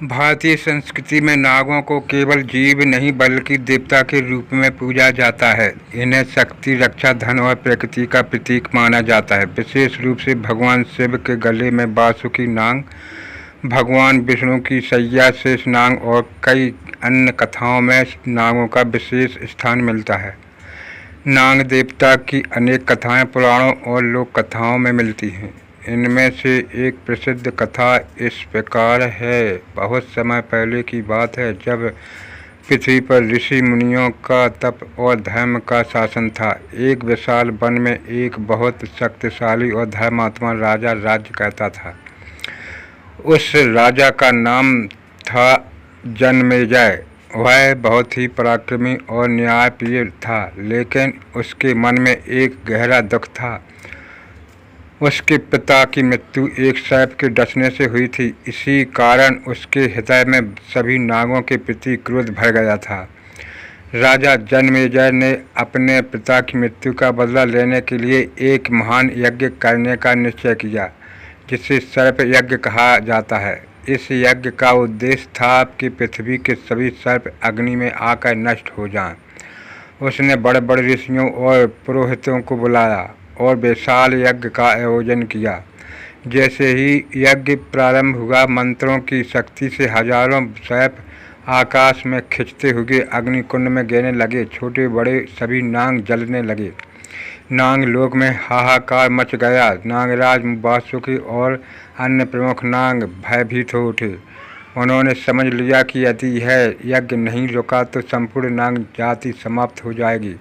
भारतीय संस्कृति में नागों को केवल जीव नहीं बल्कि देवता के रूप में पूजा जाता है। इन्हें शक्ति, रक्षा, धन और प्रकृति का प्रतीक माना जाता है। विशेष रूप से भगवान शिव के गले में वासुकी नाग, भगवान विष्णु की सैया शेष नाग और कई अन्य कथाओं में नागों का विशेष स्थान मिलता है। नाग देवता की अनेक कथाएं पुराणों और लोक कथाओं में मिलती हैं। इनमें से एक प्रसिद्ध कथा इस प्रकार है। बहुत समय पहले की बात है, जब पृथ्वी पर ऋषि मुनियों का तप और धर्म का शासन था। एक विशाल वन में एक बहुत शक्तिशाली और धर्मात्मा राजा राज्य करता था। उस राजा का नाम था जन्मेजय। वह बहुत ही पराक्रमी और न्यायप्रिय था, लेकिन उसके मन में एक गहरा दुख था। उसके पिता की मृत्यु एक सर्प के डसने से हुई थी। इसी कारण उसके हृदय में सभी नागों के प्रति क्रोध भर गया था। राजा जन्मेजय ने अपने पिता की मृत्यु का बदला लेने के लिए एक महान यज्ञ करने का निश्चय किया, जिसे सर्प यज्ञ कहा जाता है। इस यज्ञ का उद्देश्य था कि पृथ्वी के सभी सर्प अग्नि में आकर नष्ट हो जाएं। उसने बड़े बड़े ऋषियों और पुरोहितों को बुलाया और विशाल यज्ञ का आयोजन किया। जैसे ही यज्ञ प्रारंभ हुआ, मंत्रों की शक्ति से हजारों सर्प आकाश में खिंचते हुए अग्निकुंड में गिरने लगे। छोटे बड़े सभी नाग जलने लगे। नाग लोक में हाहाकार मच गया। नागराज वासुकी और अन्य प्रमुख नाग भयभीत हो उठे। उन्होंने समझ लिया कि यदि यह यज्ञ नहीं रुका तो संपूर्ण नाग जाति समाप्त हो जाएगी।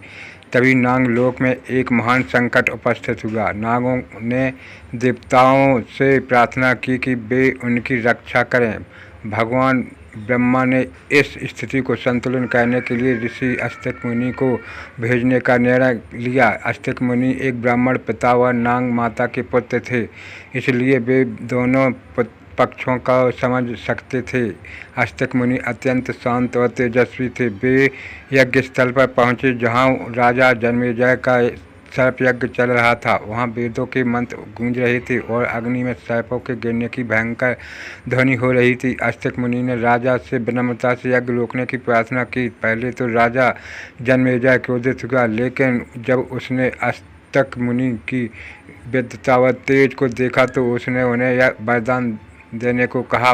तभी नागलोक में एक महान संकट उपस्थित हुआ। नागों ने देवताओं से प्रार्थना की कि वे उनकी रक्षा करें। भगवान ब्रह्मा ने इस स्थिति को संतुलन करने के लिए ऋषि अस्तिक मुनि को भेजने का निर्णय लिया। अस्तिक मुनि एक ब्राह्मण पिता व नाग माता के पुत्र थे, इसलिए वे दोनों पक्षों का समझ सकते थे। अस्तिक मुनि अत्यंत शांत और तेजस्वी थे। वे यज्ञ स्थल पर पहुँचे, जहाँ राजा जन्मेजय का सर्प यज्ञ चल रहा था। वहाँ वेदों के मंत्र गूंज रहे थे और अग्नि में सर्पों के गिरने की भयंकर ध्वनि हो रही थी। अस्तिक मुनि ने राजा से विनम्रता से यज्ञ रोकने की प्रार्थना की। पहले तो राजा जन्मेजय क्रोधित हुआ, लेकिन जब उसने अस्तिक मुनि की विद्वता व तेज को देखा तो उसने उन्हें यह वरदान देने को कहा।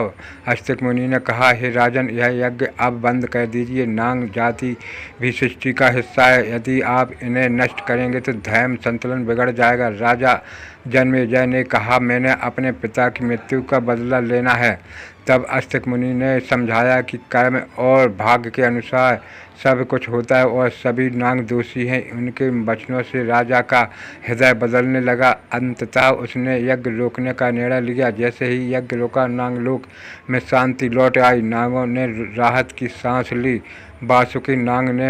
अस्तिक मुनि ने कहा, हे राजन, यह यज्ञ अब बंद कर दीजिए। नाग जाति भी सृष्टि का हिस्सा है। यदि आप इन्हें नष्ट करेंगे तो धर्म संतुलन बिगड़ जाएगा। राजा जन्मेजय ने कहा, मैंने अपने पिता की मृत्यु का बदला लेना है। तब अस्तिक मुनि ने समझाया कि कर्म और भाग्य के अनुसार सब कुछ होता है और सभी नाग दोषी हैं। उनके वचनों से राजा का हृदय बदलने लगा। अंततः उसने यज्ञ रोकने का निर्णय लिया। जैसे ही यज्ञ रोका, नागलोक में शांति लौट आई। नागों ने राहत की सांस ली। वासुकी नाग ने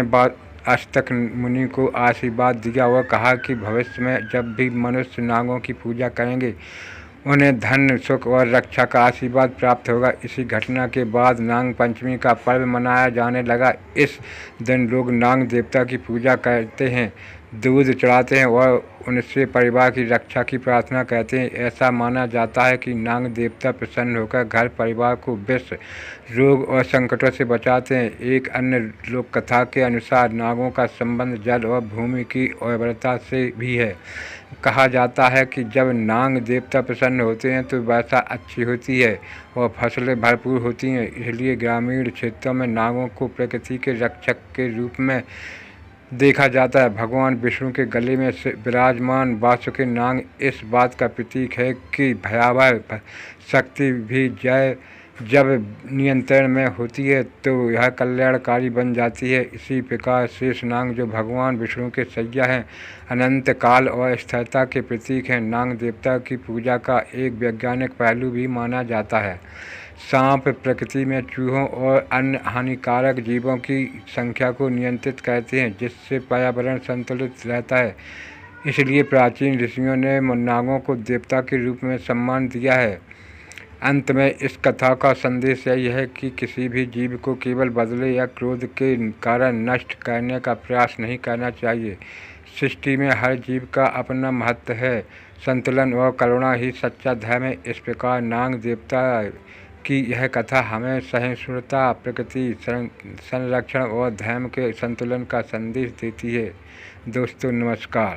अस्तिक मुनि को आशीर्वाद दिया और कहा कि भविष्य में जब भी मनुष्य नागों की पूजा करेंगे, उन्हें धन, सुख और रक्षा का आशीर्वाद प्राप्त होगा। इसी घटना के बाद नाग पंचमी का पर्व मनाया जाने लगा। इस दिन लोग नाग देवता की पूजा करते हैं, दूध चढ़ाते हैं और उनसे परिवार की रक्षा की प्रार्थना करते हैं। ऐसा माना जाता है कि नाग देवता प्रसन्न होकर घर परिवार को विष, रोग और संकटों से बचाते हैं। एक अन्य लोक कथा के अनुसार नागों का संबंध जल और भूमि की उर्वरता से भी है। कहा जाता है कि जब नाग देवता प्रसन्न होते हैं तो वर्षा अच्छी होती है और फसलें भरपूर होती हैं। इसलिए ग्रामीण क्षेत्रों में नागों को प्रकृति के रक्षक के रूप में देखा जाता है। भगवान विष्णु के गले में विराजमान वासुकी नाग इस बात का प्रतीक है कि भयावह शक्ति भी जब नियंत्रण में होती है तो यह कल्याणकारी बन जाती है। इसी प्रकार शेष नाग, जो भगवान विष्णु के सैया हैं, अनंत काल और स्थिरता के प्रतीक हैं। नाग देवता की पूजा का एक वैज्ञानिक पहलू भी माना जाता है। सांप प्रकृति में चूहों और अन्य हानिकारक जीवों की संख्या को नियंत्रित करते हैं, जिससे पर्यावरण संतुलित रहता है। इसलिए प्राचीन ऋषियों ने नागों को देवता के रूप में सम्मान दिया है। अंत में इस कथा का संदेश यही है कि किसी भी जीव को केवल बदले या क्रोध के कारण नष्ट करने का प्रयास नहीं करना चाहिए। सृष्टि में हर जीव का अपना महत्व है। संतुलन और करुणा ही सच्चा धर्म है। इस प्रकार नाग देवता कि यह कथा हमें सहिष्णुता, प्रकृति संरक्षण और धर्म के संतुलन का संदेश देती है। दोस्तों नमस्कार।